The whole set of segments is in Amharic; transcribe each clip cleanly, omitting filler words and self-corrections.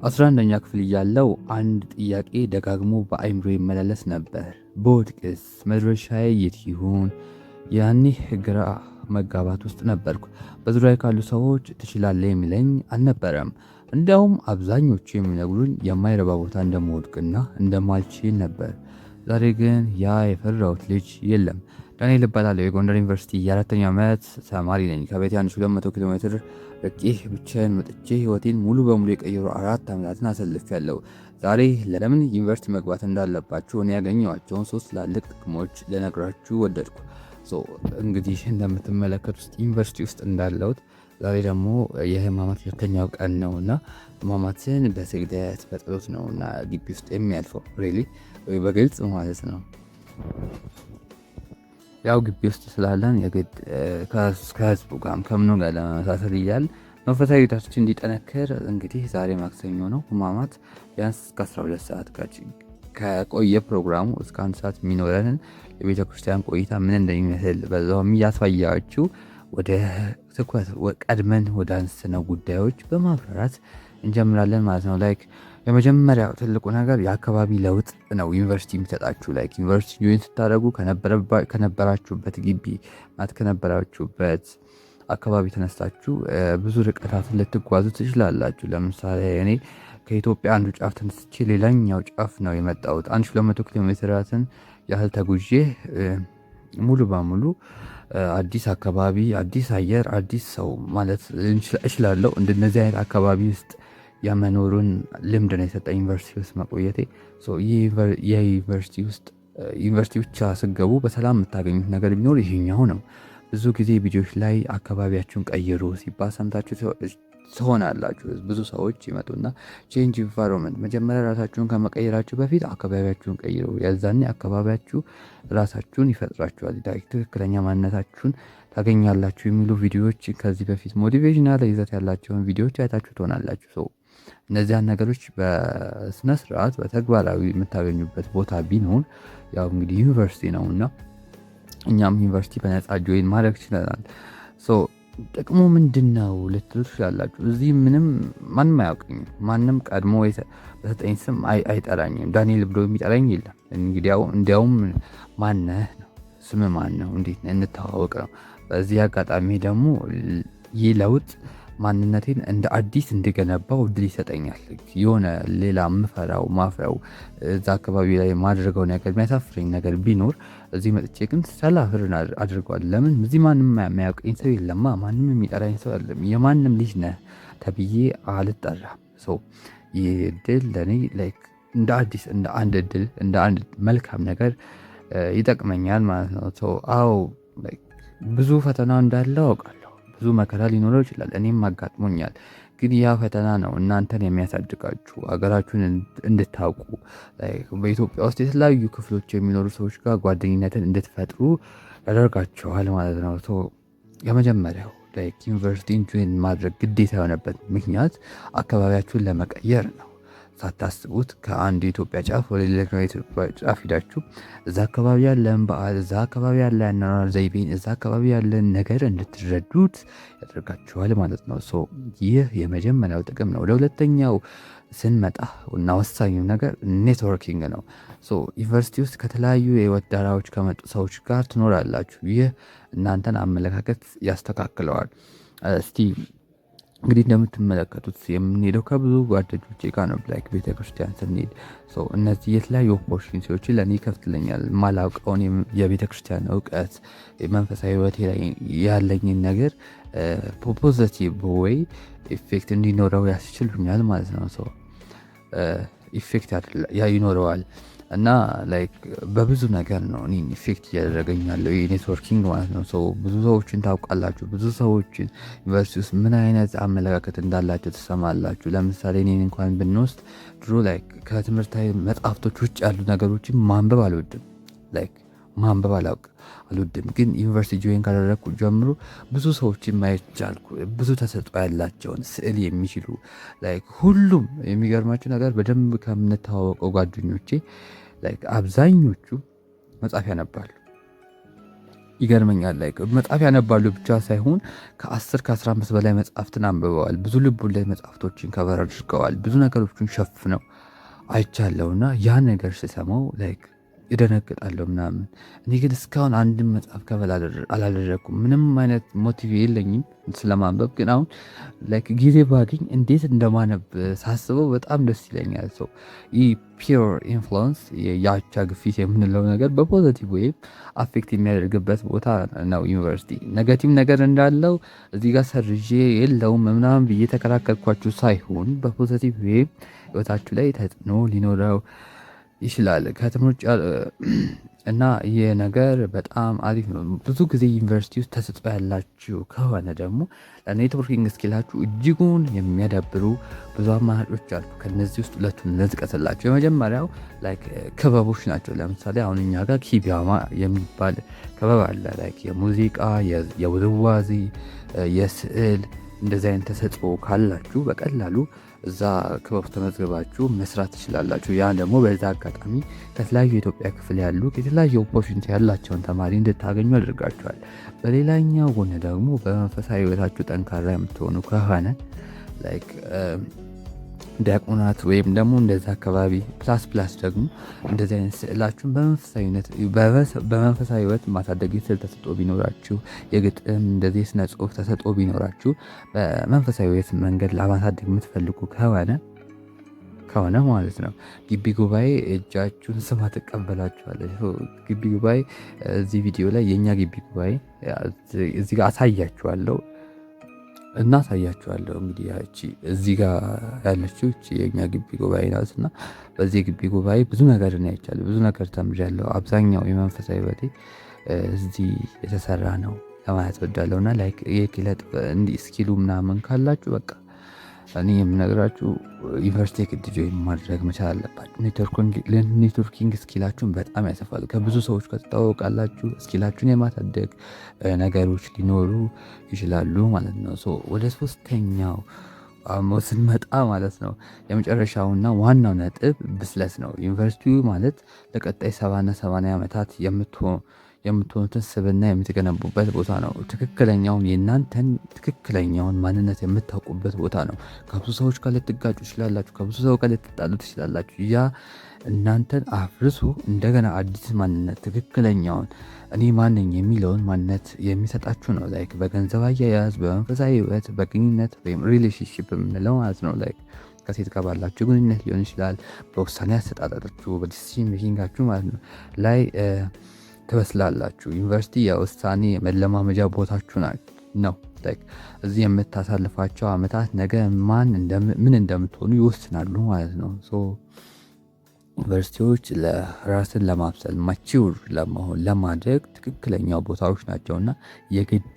11ኛ ክፍል እያለሁ አንድ ጥያቄ ደጋግሞ በአይምሮ ይመላለስ ነበር። በወድቅስ መድረሻዬ የት ይሆን? ያኔ ግራ መጋባት ውስጥ ነበርኩ። በዙሪያዬ ካሉ ሰዎች ትችላለህ የሚለኝ አልነበረም። እንዲያውም አብዛኞቹ የሚነግሩኝ የማይረባ ቦታ እንደምወድቅና እንደማልችል ነበር። ዛሬ ግን ያ የፈራሁት ልጅ የለም። ዳንኤል እባላለሁ። የጎንደር ዩኒቨርሲቲ የአራተኛ ዓመት ተማሪ ነኝ። ከቤቴ 1200 ኪሎ ሜትር ርቄ ብቻዬን መጥቼ ህይወቴን ሙሉ በሙሉ የቀየሩ 4 ዓመታትን አሳልፌያለሁ። ዛሬ ለምን ዩኒቨርሲቲ መግባት እንዳለባችሁ እኔ ያገኘኋቸውን 3 ትላልቅ ጥቅሞች ልነግራችሁ ወደድኩ። እንግዲህ እንደምትመለከቱት ዩኒቨርሲቲ ውስጥ እንዳለሁት ዛሬ ደግሞ የህማማት ሁለተኛው ቀን ነውና ህማማትን በስግደት በጸሎት ነውና ግቢ ውስጥ የሚያልፈው ሪሊ በግልጽ ማለት ነው። ያው ግቢ ውስጥ ስላለን የግድ ከህዝቡ ጋር ከምኑ ጋር ለመመሳሰል እያል መንፈሳዊ ህይወታችን እንዲጠነክር እንግዲህ ዛሬ ማክሰኞ ነው። ህማማት ቢያንስ እስከ 12 ሰዓት ከቆየ ፕሮግራሙ እስከ 1 ሰዓት የሚኖረንን የቤተ ክርስቲያን ቆይታ ምን እንደሚመስል በዛውም እያሳያችሁ ወደ ትኩረት ቀድመን ወደ አንስተነው ጉዳዮች በማብራራት እንጀምራለን ማለት ነው። ላይክ የመጀመሪያው ትልቁ ነገር የአካባቢ ለውጥ ነው። ዩኒቨርሲቲ የሚሰጣችሁ ላይክ ዩኒቨርሲቲ ጆይን ስታደርጉ ከነበራችሁበት ግቢ ማለት ከነበራችሁበት አካባቢ ተነስታችሁ ብዙ ርቀታትን ልትጓዙ ትችላላችሁ። ለምሳሌ እኔ ከኢትዮጵያ አንዱ ጫፍ ተነስቼ ሌላኛው ጫፍ ነው የመጣሁት። 1200 ኪሎ ሜትራትን ያህል ተጉዤ ሙሉ በሙሉ አዲስ አካባቢ፣ አዲስ አየር፣ አዲስ ሰው ማለት እችላለሁ። እንደነዚህ አይነት አካባቢ ውስጥ የመኖሩን ልምድ ነው የሰጠኝ ዩኒቨርሲቲ ውስጥ መቆየቴ። ዩኒቨርሲቲ ብቻ ስገቡ በሰላም የምታገኙት ነገር ቢኖር ይሄኛው ነው። ብዙ ጊዜ ቪዲዮዎች ላይ አካባቢያችሁን ቀይሩ ሲባል ሰምታችሁ ትሆናላችሁ። ብዙ ሰዎች ይመጡና ቼንጅ ኢንቫይሮንመንት፣ መጀመሪያ ራሳችሁን ከመቀየራችሁ በፊት አካባቢያችሁን ቀይሩ። ያዛኔ አካባቢያችሁ ራሳችሁን ይፈጥራችኋል፣ ትክክለኛ ማንነታችሁን ታገኛላችሁ የሚሉ ቪዲዮዎች ከዚህ በፊት ሞቲቬሽናል ይዘት ያላቸውን ቪዲዮዎች አይታችሁ ትሆናላችሁ። እነዚያን ነገሮች በስነ ስርዓት በተግባራዊ የምታገኙበት ቦታ ቢኖር ያው እንግዲህ ዩኒቨርሲቲ ነውና እኛም ዩኒቨርሲቲ በነፃ ጆይን ማድረግ ችለናል። ጥቅሙ ምንድነው ልትሉ ትችላላችሁ። እዚህ ማንም አያውቅኝም። ማንም ቀድሞ በሰጠኝ ስም አይጠራኝም። ዳንኤል ብሎ የሚጠራኝ የለም። እንዲያውም ማነህ ነው፣ ስም ማን ነው፣ እንዴት ነህ፣ እንተዋወቅ ነው። በዚህ አጋጣሚ ደግሞ ይህ ለውጥ ማንነቴን እንደ አዲስ እንድገነባው እድል ይሰጠኛል። የሆነ ሌላ ማፍረው እዛ አካባቢ ላይ ማድረገው ነገር የሚያሳፍረኝ ነገር ቢኖር እዚህ መጥቼ ግን ሰላፍርን አድርጓል። ለምን እዚህ ማንም የሚያውቀኝ ሰው የለማ፣ ማንም የሚጠራኝ ሰው የለም። የማንም ልጅ ነህ ተብዬ አልጠራም። ይህ እድል ለእኔ እንደ አዲስ እንደ አንድ እድል እንደ አንድ መልካም ነገር ይጠቅመኛል ማለት ነው። አዎ ብዙ ፈተና እንዳለው አውቃለሁ። ብዙ መከራ ሊኖረው ይችላል። እኔም አጋጥሞኛል። ግን ያ ፈተና ነው እናንተን የሚያሳድጋችሁ፣ ሀገራችሁን እንድታውቁ፣ በኢትዮጵያ ውስጥ የተለያዩ ክፍሎች የሚኖሩ ሰዎች ጋር ጓደኝነትን እንድትፈጥሩ ያደርጋችኋል ማለት ነው። የመጀመሪያው ዩኒቨርሲቲን ጆይን ማድረግ ግዴታ የሆነበት ምክንያት አካባቢያችሁን ለመቀየር ነው። ሳታስቡት ከአንድ የኢትዮጵያ ጫፍ ወደ ሌላኛው የኢትዮጵያ ጫፍ ሂዳችሁ እዛ አካባቢ ያለን በዓል፣ እዛ አካባቢ ያለ ያኗኗር ዘይቤን፣ እዛ አካባቢ ያለን ነገር እንድትረዱት ያደርጋችኋል ማለት ነው። ይህ የመጀመሪያው ጥቅም ነው። ወደ ሁለተኛው ስንመጣ እና ወሳኙ ነገር ኔትወርኪንግ ነው። ዩኒቨርሲቲ ውስጥ ከተለያዩ የህይወት ዳራዎች ከመጡ ሰዎች ጋር ትኖራላችሁ። ይህ እናንተን አመለካከት ያስተካክለዋል። እስቲ እንግዲህ እንደምትመለከቱት የምንሄደው ከብዙ ጓደኞቼ ጋር ነው። ቤተክርስቲያን ስንሄድ እነዚህ የተለያዩ ኦፖርቹኒቲዎችን ለእኔ ይከፍትልኛል። ማላውቀውን የቤተክርስቲያን እውቀት መንፈሳዊ ህይወቴ ላይ ያለኝን ነገር ፖዚቲቭ ወይ ኢፌክት እንዲኖረው ያስችሉኛል ማለት ነው። ኢፌክት ይኖረዋል እና በብዙ ነገር ነው እኔ ኢፌክት እያደረገኝ ያለው የኔትወርኪንግ ማለት ነው። ብዙ ሰዎችን ታውቃላችሁ። ብዙ ሰዎችን ዩኒቨርሲቲ ውስጥ ምን አይነት አመለካከት እንዳላቸው ትሰማላችሁ። ለምሳሌ እኔን እንኳን ብንወስድ ድሮ ከትምህርታዊ መጽሐፍቶች ውጭ ያሉ ነገሮችን ማንበብ አልወድም። ማንበብ አልወድም። ግን ዩኒቨርሲቲ ጆይን ካደረግኩ ጀምሮ ብዙ ሰዎችን ማየት ቻልኩ። ብዙ ተሰጥኦ ያላቸውን ስዕል የሚችሉ ሁሉም የሚገርማቸው ነገር በደንብ ከምንተዋወቀው ጓደኞቼ አብዛኞቹ መጽሐፍ ያነባሉ። ይገርመኛል። ላይ መጽሐፍ ያነባሉ ብቻ ሳይሆን ከ10 ከ15 በላይ መጽሐፍትን አንብበዋል። ብዙ ልቦለድ መጽሐፍቶችን ከቨር አድርገዋል። ብዙ ነገሮችን ሸፍነው አይቻለሁና ያ ነገር ስሰማው ላይክ እደነግጣለሁ ምናምን። እኔ ግን እስካሁን አንድም መጽሐፍ ከቨር አላደረኩም። ምንም አይነት ሞቲቭ የለኝም ስለማንበብ። ግን አሁን ላይክ ጊዜ ባገኝ እንዴት እንደማነብ ሳስበው በጣም ደስ ይለኛል። ሰው ይህ ፒር ኢንፍሉዌንስ የአቻ ግፊት የምንለው ነገር በፖዘቲቭ ወይም አፌክት የሚያደርግበት ቦታ ነው ዩኒቨርሲቲ። ኔጋቲቭ ነገር እንዳለው እዚህ ጋር ሰርዤ የለውም ምናምን ብዬ ተከራከርኳችሁ ሳይሆን በፖዘቲቭ ወይም ህይወታችሁ ላይ ተጽዕኖ ሊኖረው ይችላል ከትምህርት እና ይህ ነገር በጣም አሪፍ ነው። ብዙ ጊዜ ዩኒቨርሲቲ ውስጥ ተሰጥኦ ያላችሁ ከሆነ ደግሞ ለኔትወርኪንግ ስኪላችሁ እጅጉን የሚያዳብሩ ብዙ አማራጮች አሉ። ከነዚህ ውስጥ ሁለቱን ልጥቀስላችሁ። የመጀመሪያው ላይክ ክበቦች ናቸው። ለምሳሌ አሁን እኛ ጋር ኪቢያማ የሚባል ክበብ አለ። ላይክ የሙዚቃ፣ የውዝዋዜ፣ የስዕል እንደዚህ አይነት ተሰጥኦ ካላችሁ በቀላሉ እዛ ክበብ ተመዝግባችሁ መስራት ትችላላችሁ። ያ ደግሞ በዛ አጋጣሚ ከተለያዩ የኢትዮጵያ ክፍል ያሉ የተለያዩ ኦፖርቹኒቲ ያላቸውን ተማሪ እንድታገኙ ያደርጋችኋል። በሌላኛው ጎን ደግሞ በመንፈሳዊ ህይወታችሁ ጠንካራ የምትሆኑ ከሆነ ላይክ ዲያቆናት ወይም ደግሞ እንደዛ አካባቢ ፕላስ ደግሞ እንደዚህ አይነት ስዕላችሁን በመንፈሳዊ ህይወት ማሳደግ የስዕል ተሰጥኦ ቢኖራችሁ፣ የግጥም እንደዚህ ስነ ጽሁፍ ተሰጥኦ ቢኖራችሁ በመንፈሳዊ ህይወት መንገድ ለማሳደግ የምትፈልጉ ከሆነ ማለት ነው ግቢ ጉባኤ እጃችሁን ስማ ትቀበላችኋለች። ግቢ ጉባኤ እዚህ ቪዲዮ ላይ የእኛ ግቢ ጉባኤ እዚህ ጋር አሳያችኋለሁ። እንግዲህ ያቺ እዚህ ጋር ያለችው የኛ ግቢ ጉባኤ ናት እና በዚህ ግቢ ጉባኤ ብዙ ነገር ነው አይቻለሁ። ብዙ ነገር ተምሬያለሁ። አብዛኛው የመንፈሳዊ ህይወቴ እዚህ የተሰራ ነው ለማለት እወዳለሁ። እና ላይክ የኪለት እንዲህ ስኪሉ ምናምን ካላችሁ በቃ እኔ የምነግራችሁ ዩኒቨርሲቲ ግድ ጆይን ማድረግ መቻል አለባችሁ። ኔትወርኪንግ ስኪላችሁን በጣም ያሰፋል። ከብዙ ሰዎች ከተዋወቃላችሁ ስኪላችሁን የማሳደግ ነገሮች ሊኖሩ ይችላሉ ማለት ነው። ወደ ሶስተኛው ስንመጣ ማለት ነው የመጨረሻውና ዋናው ነጥብ ብስለት ነው። ዩኒቨርሲቲ ማለት ለቀጣይ 70-80 ዓመታት የምትሆኑትን ስብዕና የምትገነቡበት ቦታ ነው። ትክክለኛውን የእናንተን ትክክለኛውን ማንነት የምታውቁበት ቦታ ነው። ከብዙ ሰዎች ጋር ልትጋጩ ትችላላችሁ። ከብዙ ሰው ጋር ልትጣሉ ትችላላችሁ። ያ እናንተን አፍርሶ እንደገና አዲስ ማንነት ትክክለኛውን እኔ ማንኝ የሚለውን ማንነት የሚሰጣችሁ ነው። ላይክ በገንዘብ አያያዝ፣ በመንፈሳዊ ህይወት፣ በግንኙነት ወይም ሪሌሽንሺፕ የምንለው ማለት ነው። ላይክ ከሴት ጋር ባላችሁ ግንኙነት ሊሆን ይችላል። በውሳኔ አሰጣጣችሁ፣ በዲሲሽን ሜኪንጋችሁ ማለት ነው ላይ ትበስላላችሁ። ዩኒቨርሲቲ የውሳኔ መለማመጃ ቦታችሁ ነው። እዚህ የምታሳልፋቸው ዓመታት ነገ ምን እንደምትሆኑ ይወስናሉ ማለት ነው። ዩኒቨርሲቲዎች ለራስን ለማብሰል ማቹር ለማድረግ ትክክለኛው ቦታዎች ናቸውና የግድ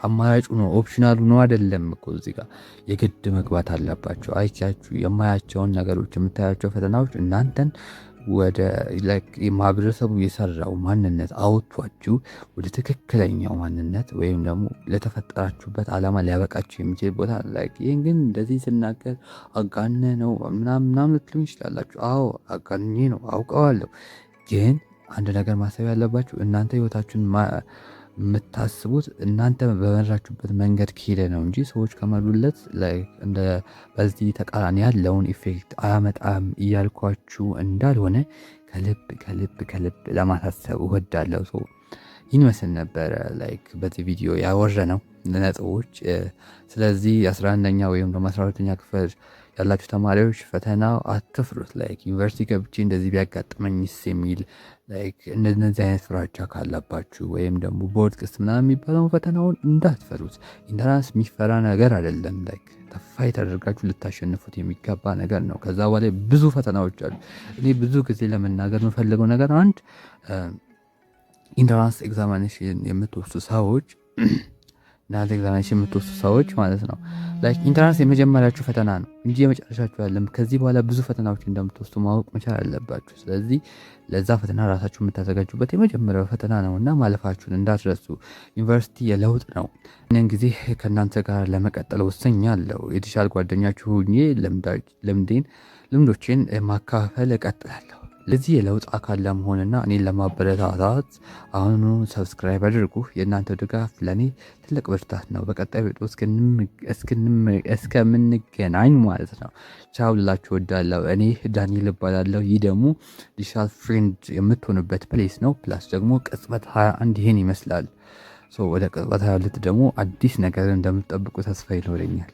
አማራጩ ነው፣ ኦፕሽናሉ ነው አይደለም እኮ እዚህ ጋር የግድ መግባት አለባቸው። አይቻችሁ የማያቸውን ነገሮች የምታያቸው ፈተናዎች እናንተን ወደ ማህበረሰቡ የሰራው ማንነት አውጥቷችሁ ወደ ትክክለኛው ማንነት ወይም ደግሞ ለተፈጠራችሁበት ዓላማ ሊያበቃችሁ የሚችል ቦታ ላይ። ይህን ግን እንደዚህ ስናገር አጋነ ነው ምናምን ልትሉኝ ይችላላችሁ። አዎ አጋኔ ነው አውቀዋለሁ። ግን አንድ ነገር ማሰብ ያለባችሁ እናንተ ህይወታችሁን የምታስቡት እናንተ በመራችሁበት መንገድ ከሄደ ነው እንጂ ሰዎች ከመሩለት በዚህ ተቃራኒ ያለውን ኢፌክት አያመጣም እያልኳችሁ እንዳልሆነ ከልብ ለማሳሰብ እወዳለሁ። ይህን መስል ነበረ በዚህ ቪዲዮ ያወራነው ነጥቦች። ስለዚህ 11ኛ ወይም ደግሞ 12ኛ ክፍል ያላችሁ ተማሪዎች ፈተናው አትፍሩት። ዩኒቨርሲቲ ገብቼ እንደዚህ ቢያጋጥመኝስ የሚል እነዚህ አይነት ፍራቻ ካላባችሁ ወይም ደግሞ ቦርድ ቅስት ምናምን የሚባለውን ፈተናውን እንዳትፈሩት። ኢንተራንስ የሚፈራ ነገር አይደለም። ተፋይ ተደርጋችሁ ልታሸንፉት የሚገባ ነገር ነው። ከዛ በላይ ብዙ ፈተናዎች አሉ። እኔ ብዙ ጊዜ ለመናገር የምፈልገው ነገር አንድ ኢንተራንስ ኤግዛሚኔሽን የምትወስዱ ሰዎች ማለት ነው ኢንተራንስ የመጀመሪያችሁ ፈተና ነው እንጂ የመጨረሻችሁ ያለም። ከዚህ በኋላ ብዙ ፈተናዎች እንደምትወስዱ ማወቅ መቻል አለባችሁ። ስለዚህ ለዛ ፈተና ራሳችሁ የምታዘጋጁበት የመጀመሪያው ፈተና ነው እና ማለፋችሁን እንዳትረሱ። ዩኒቨርሲቲ የለውጥ ነው። እኔን ጊዜ ከእናንተ ጋር ለመቀጠል ወስኛለሁ። የተሻለ ጓደኛችሁ ሆኜ ልምዶቼን ማካፈል እቀጥላለሁ። ለዚህ የለውጥ አካል ለመሆንና እኔን ለማበረታታት አሁኑ ሰብስክራይብ አድርጉ። የእናንተ ድጋፍ ለእኔ ትልቅ ብርታት ነው። በቀጣይ ቪዲዮ እስከምንገናኝ ማለት ነው ቻው ልላችሁ እወዳለሁ። እኔ ዳንኤል እባላለሁ። ይህ ደግሞ ዲጂታል ፍሬንድ የምትሆኑበት ፕሌስ ነው። ፕላስ ደግሞ ቅጽበት 21 ይሄን ይመስላል። ወደ ቅጽበት 22 ደግሞ አዲስ ነገር እንደምትጠብቁ ተስፋ ይኖረኛል።